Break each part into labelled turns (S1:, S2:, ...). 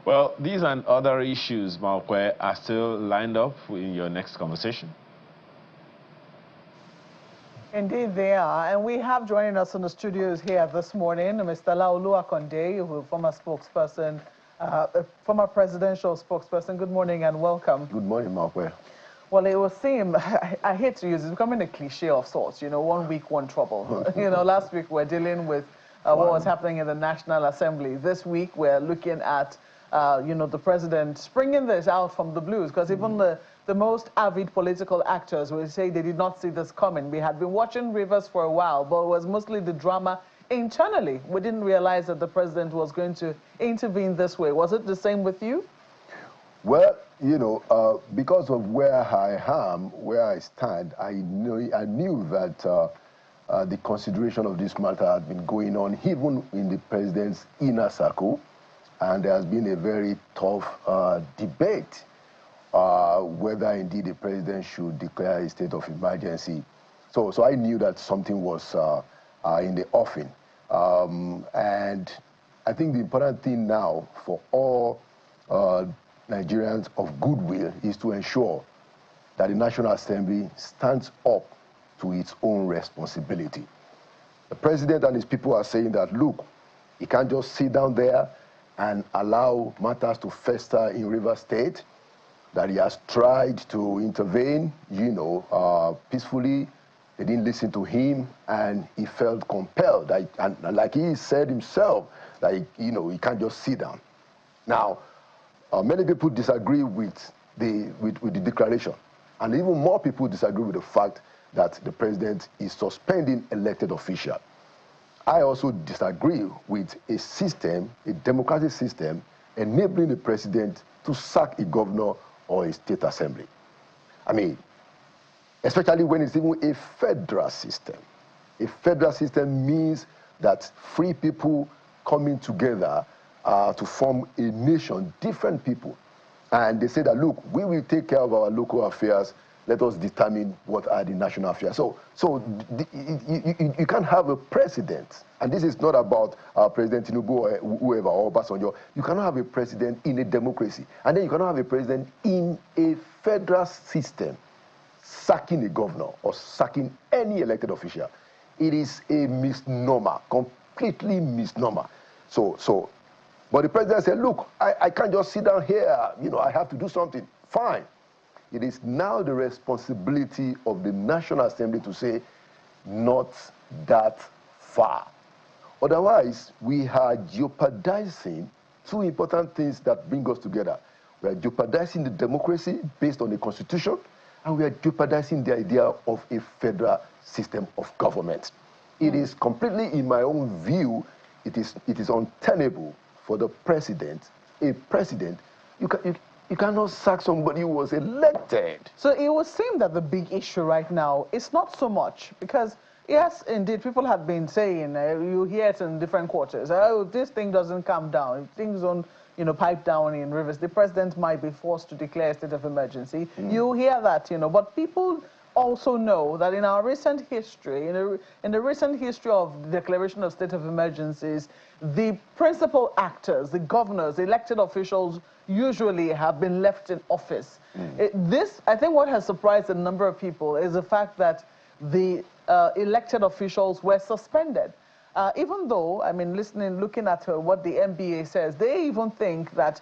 S1: Well, these and other issues, Maokwe, are still lined up in your next conversation.
S2: Indeed, they are. And we have joining us in the studios here this morning, Mr. Akande, who is former spokesperson, former presidential spokesperson. Good morning and welcome.
S3: Good morning, Maokwe.
S2: Well, it would seem, I hate to use it, it's becoming a cliche of sorts, you know, 1 week, one trouble. You know, last week we're dealing with what was happening in the National Assembly. This week we're looking at, you know, the president springing this out from the blues, because even the most avid political actors will say they did not see this coming. We had been watching Rivers for a while, but it was mostly the drama internally. We didn't realize that the president was going to intervene this way. Was it the same with you?
S3: Well, you know, because of where I am, where I stand, I knew that the consideration of this matter had been going on even in the president's inner circle, and there has been a very tough debate whether indeed the president should declare a state of emergency. So I knew that something was in the offing. And I think the important thing now for all Nigerians of goodwill is to ensure that the National Assembly stands up to its own responsibility. The president and his people are saying that, look, he can't just sit down there and allow matters to fester in Rivers State, that he has tried to intervene, you know, peacefully. They didn't listen to him, and he felt compelled, and like he said himself, that, you know, he can't just sit down. Now, many people disagree with the declaration, and even more people disagree with the fact that the president is suspending elected officials. I also disagree with a system, a democratic system, enabling the president to sack a governor or a state assembly. I mean, especially when it's even a federal system. A federal system means that free people coming together to form a nation, different people. And they say that, look, we will take care of our local affairs. Let us determine what are the national affairs. So you can't have a president, and this is not about President Tinubu or whoever, or Obasanjo. You cannot have a president in a democracy, and then you cannot have a president in a federal system sacking a governor or sacking any elected official. It is a misnomer, completely misnomer. But the president said, look, I can't just sit down here, you know, I have to do something. Fine. It is now the responsibility of the National Assembly to say, not that far. Otherwise, we are jeopardizing two important things that bring us together. We are jeopardizing the democracy based on the Constitution, and we are jeopardizing the idea of a federal system of government. It is completely, in my own view, it is untenable for the president, a president, you cannot sack somebody who was elected.
S2: So it would seem that the big issue right now is not so much, because yes, indeed, people have been saying, you hear it in different quarters, oh, this thing doesn't calm down, if things don't, you know, pipe down in Rivers, the president might be forced to declare a state of emergency. You hear that, you know, but people also know that in our recent history, in the recent history of the declaration of state of emergencies, the principal actors, the governors, the elected officials, usually have been left in office. I think what has surprised a number of people is the fact that the elected officials were suspended. Even though, I mean, looking at what the NBA says, they even think that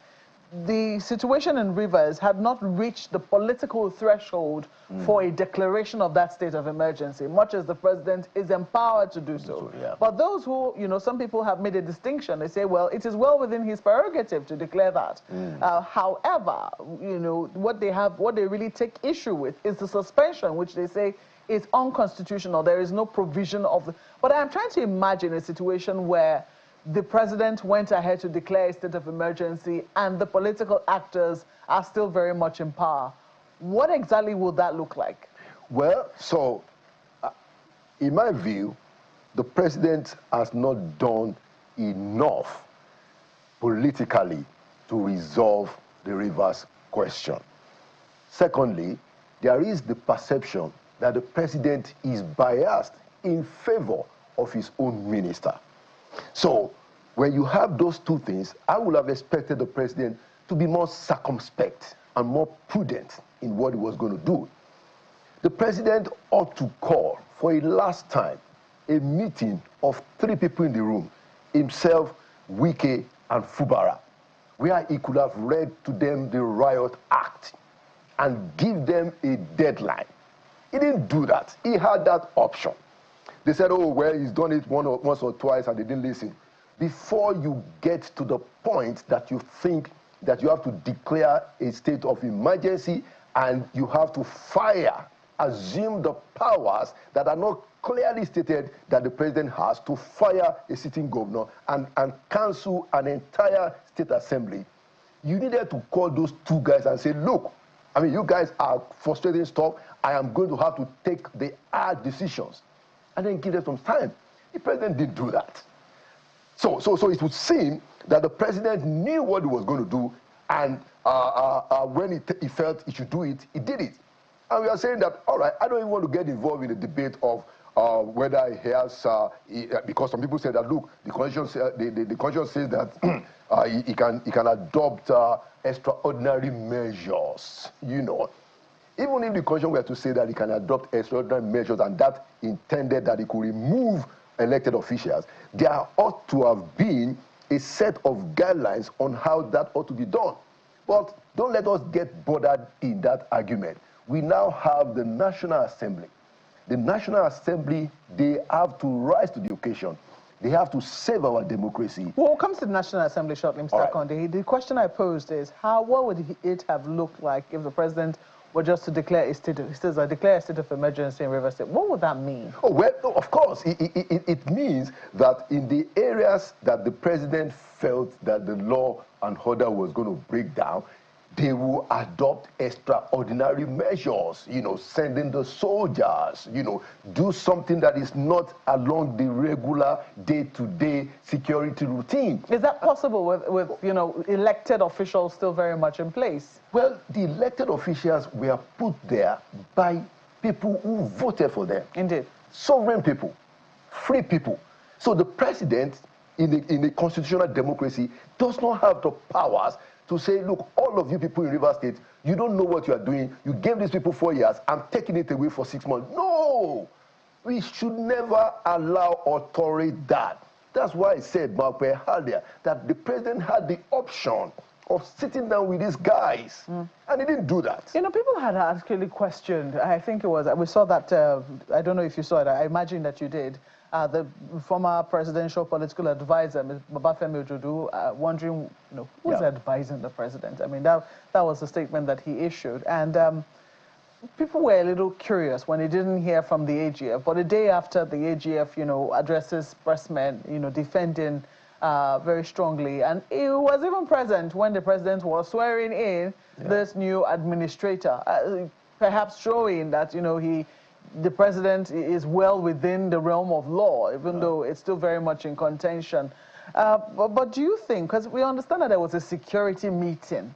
S2: the situation in Rivers had not reached the political threshold for a declaration of that state of emergency, much as the president is empowered to do so. Yeah. But those who, you know, some people have made a distinction. They say, well, it is well within his prerogative to declare that. However, you know, what they really take issue with is the suspension, which they say is unconstitutional. There is no provision of the... But I'm trying to imagine a situation where the president went ahead to declare a state of emergency and the political actors are still very much in power. What exactly would that look like?
S3: Well, so, in my view, the president has not done enough politically to resolve the Rivers question. Secondly, there is the perception that the president is biased in favor of his own minister. So, when you have those two things, I would have expected the president to be more circumspect and more prudent in what he was going to do. The president ought to call for a last time a meeting of 3 people in the room, himself, Wike, and Fubara, where he could have read to them the Riot Act and give them a deadline. He didn't do that. He had that option. They said, oh, well, he's done it once or twice and they didn't listen. Before you get to the point that you think that you have to declare a state of emergency and you have to assume the powers that are not clearly stated that the president has to fire a sitting governor and cancel an entire state assembly. You needed to call those 2 guys and say, look, I mean, you guys are frustrating stuff. I am going to have to take the hard decisions. And then give them some time. The president didn't do that. So it would seem that the president knew what he was going to do, and when he felt he should do it, he did it. And we are saying that, all right, I don't even want to get involved in the debate of whether he has, because some people say that, look, the Constitution says that he can adopt extraordinary measures, you know. Even if the Constitution were to say that he can adopt extraordinary measures and that intended that he could remove elected officials, there ought to have been a set of guidelines on how that ought to be done. But don't let us get bothered in that argument. We now have the National Assembly. The National Assembly, they have to rise to the occasion. They have to save our democracy.
S2: Well, we'll come to the National Assembly shortly, Mr. Akande. The question I posed is, what would it have looked like if the president were just to declare a state of emergency in Rivers State? What would that mean? Oh,
S3: well, of course, it means that in the areas that the president felt that the law and order was going to break down, they will adopt extraordinary measures, you know, sending the soldiers, you know, do something that is not along the regular day-to-day security routine.
S2: Is that possible with you know, elected officials still very much in place?
S3: Well, the elected officials were put there by people who voted for them.
S2: Indeed.
S3: Sovereign people, free people. So the president, in a constitutional democracy, does not have the powers to say, look, all of you people in Rivers State, you don't know what you are doing. You gave these people 4 years. I'm taking it away for 6 months. No! We should never allow authority that. That's why I said, Malpe, earlier, that the president had the option of sitting down with these guys, and he didn't do that.
S2: You know, people had actually questioned, I think it was, we saw that, I don't know if you saw it, I imagine that you did, the former presidential political advisor, Ms. Babafemi Ojodu, wondering, you know, who's advising the president? I mean, that was the statement that he issued. And people were a little curious when he didn't hear from the AGF. But the day after the AGF, you know, addresses pressmen, you know, defending very strongly. And he was even present when the president was swearing in this new administrator, perhaps showing that, you know, the president is well within the realm of law, even though it's still very much in contention. But do you think, because we understand that there was a security meeting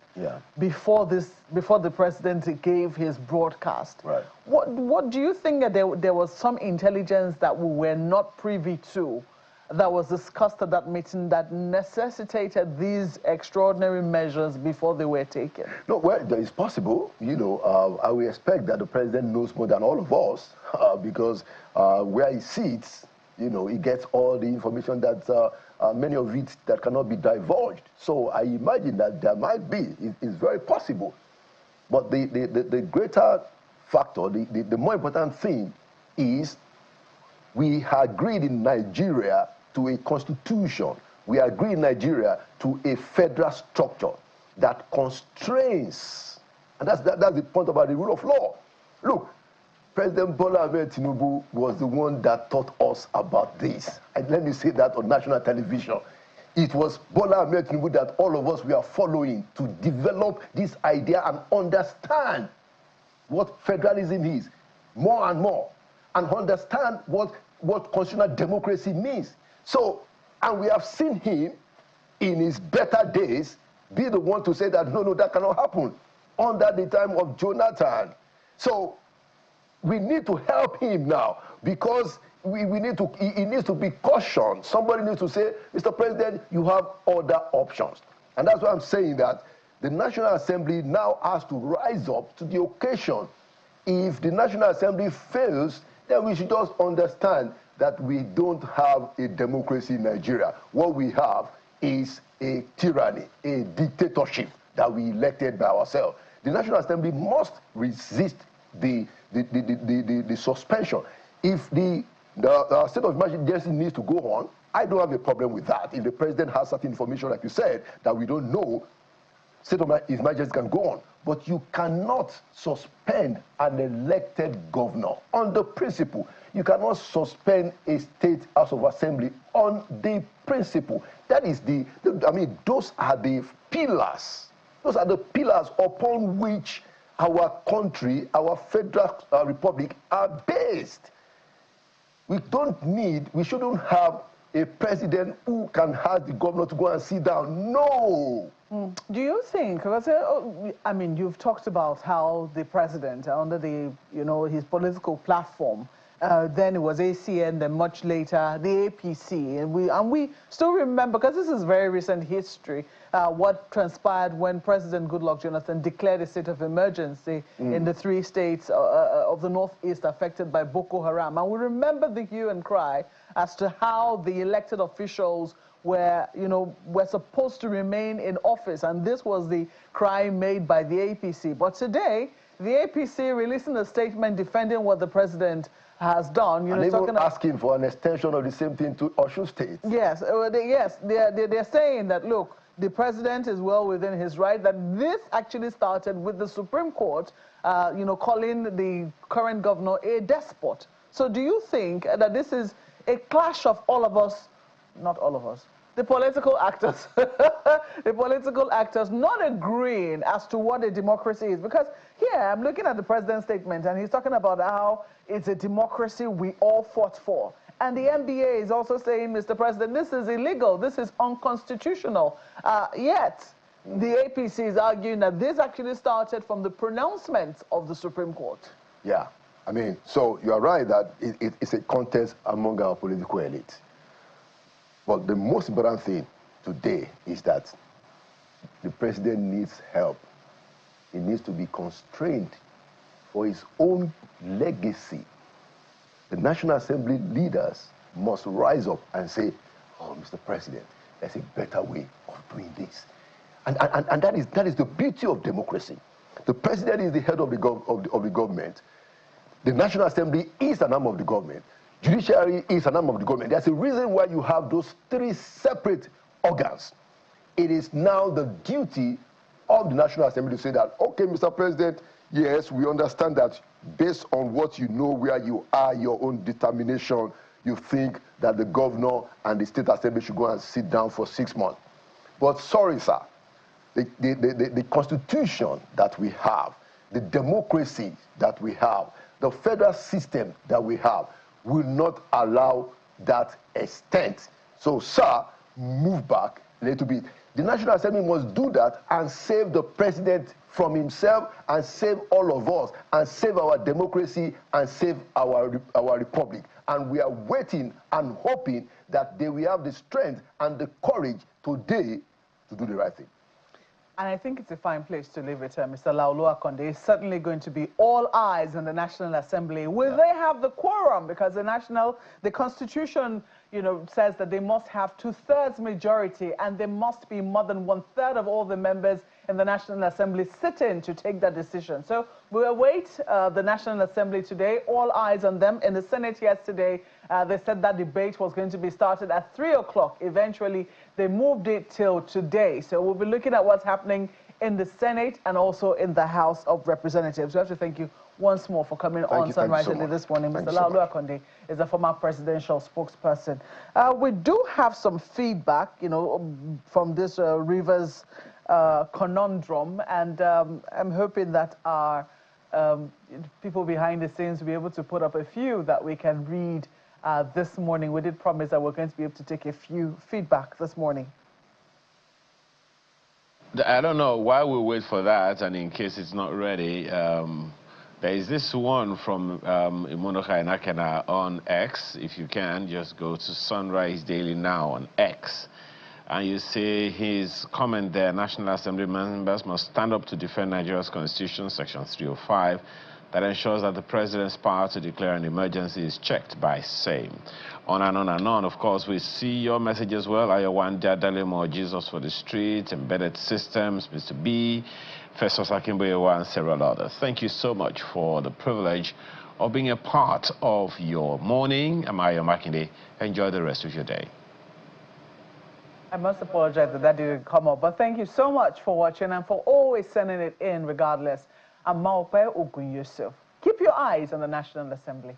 S2: before the president gave his broadcast.
S3: Right.
S2: What do you think that there was some intelligence that we were not privy to that was discussed at that meeting that necessitated these extraordinary measures before they were taken?
S3: No, well, it's possible. You know, I will expect that the president knows more than all of us because where he sits, you know, he gets all the information that many of it that cannot be divulged. So I imagine that there might be. It's very possible. But the greater factor, the more important thing is we agreed in Nigeria to a constitution. We agreed in Nigeria to a federal structure that constrains, and that's the point about the rule of law. Look, President Bola Ahmed Tinubu was the one that taught us about this. And let me say that on national television. It was Bola Ahmed Tinubu that all of us were following to develop this idea and understand what federalism is more and more, and understand what constitutional democracy means. So, and we have seen him in his better days be the one to say that, no, that cannot happen under the time of Jonathan. So, we need to help him now because he needs to be cautioned. Somebody needs to say, Mr. President, you have other options. And that's why I'm saying that the National Assembly now has to rise up to the occasion. If the National Assembly fails, then we should just understand that we don't have a democracy in Nigeria. What we have is a tyranny, a dictatorship that we elected by ourselves. The National Assembly must resist the suspension. If the state of emergency needs to go on, I don't have a problem with that. If the president has certain information, like you said, that we don't know, state of emergency can go on. But you cannot suspend an elected governor on the principle. You cannot suspend a state house of assembly on the principle. That is those are the pillars. Those are the pillars upon which our country, our federal republic are based. We shouldn't have a president who can ask the governor to go and sit down. No.
S2: Do you think, because, I mean, you've talked about how the president, under the, his political platform, then it was ACN, then much later the APC, and we still remember, because this is very recent history, what transpired when President Goodluck Jonathan declared a state of emergency in the 3 states of the Northeast affected by Boko Haram. And we remember the hue and cry as to how the elected officials were supposed to remain in office, and this was the cry made by the APC. But today, the APC releasing a statement defending what the president has done.
S3: And even asking for an extension of the same thing to Osun State.
S2: Yes, they're saying that, look, the president is well within his right, that this actually started with the Supreme Court, calling the current governor a despot. So do you think that this is a clash of all of us, not all of us, the political actors, the political actors not agreeing as to what a democracy is? Because here, I'm looking at the president's statement, and he's talking about how it's a democracy we all fought for. And the NBA is also saying, Mr. President, this is illegal, this is unconstitutional. Yet, the APC is arguing that this actually started from the pronouncements of the Supreme Court.
S3: Yeah, I mean, so you are right that it's a contest among our political elite. But the most important thing today is that the president needs help. He needs to be constrained for his own legacy. The National Assembly leaders must rise up and say, oh, Mr. President, there's a better way of doing this. And that is the beauty of democracy. The president is the head of the government. The National Assembly is an arm of the government. Judiciary is an arm of the government. There's a reason why you have those 3 separate organs. It is now the duty of the National Assembly to say that, okay, Mr. President, yes, we understand that based on what you know, where you are, your own determination, you think that the governor and the State Assembly should go and sit down for 6 months. But sorry, sir, the Constitution that we have, the democracy that we have, the federal system that we have, will not allow that extent. So, sir, move back a little bit. The National Assembly must do that and save the president from himself and save all of us and save our democracy and save our republic. And we are waiting and hoping that they will have the strength and the courage today to do the right thing.
S2: And I think it's a fine place to leave it, Mr. Laolu Akande. It's certainly going to be all eyes on the National Assembly. Will they have the quorum? Because the Constitution, says that they must have 2/3 majority, and there must be more than 1/3 of all the members in the National Assembly sitting to take that decision. So we'll await the National Assembly today. All eyes on them. In the Senate yesterday, they said that debate was going to be started at 3 o'clock. Eventually, they moved it till today. So we'll be looking at what's happening in the Senate and also in the House of Representatives. We have to thank you once more for coming on Sunrise Daily this morning. Mr. Laolu Akande is a former presidential spokesperson. We do have some feedback, from this Rivers conundrum, and I'm hoping that our people behind the scenes will be able to put up a few that we can read this morning. We did promise that we're going to be able to take a few feedback this morning.
S1: I don't know why we wait for that, and in case it's not ready, There is this one from Imonoka Inakena on X. If you can, just go to Sunrise Daily Now on X. And you see his comment there, National Assembly members must stand up to defend Nigeria's Constitution, Section 305, that ensures that the president's power to declare an emergency is checked by same. On and on and on. Of course, we see your message as well. Ayawan Dadalemo, Jesus for the Street, Embedded Systems, Mr. B, Festus Akimboyewa, and several others. Thank you so much for the privilege of being a part of your morning. I'm Ayo Makinde. Enjoy the rest of your day.
S2: I must apologize that didn't come up, but thank you so much for watching and for always sending it in regardless. I'm Maupe Ogun Yusuf. Keep your eyes on the National Assembly.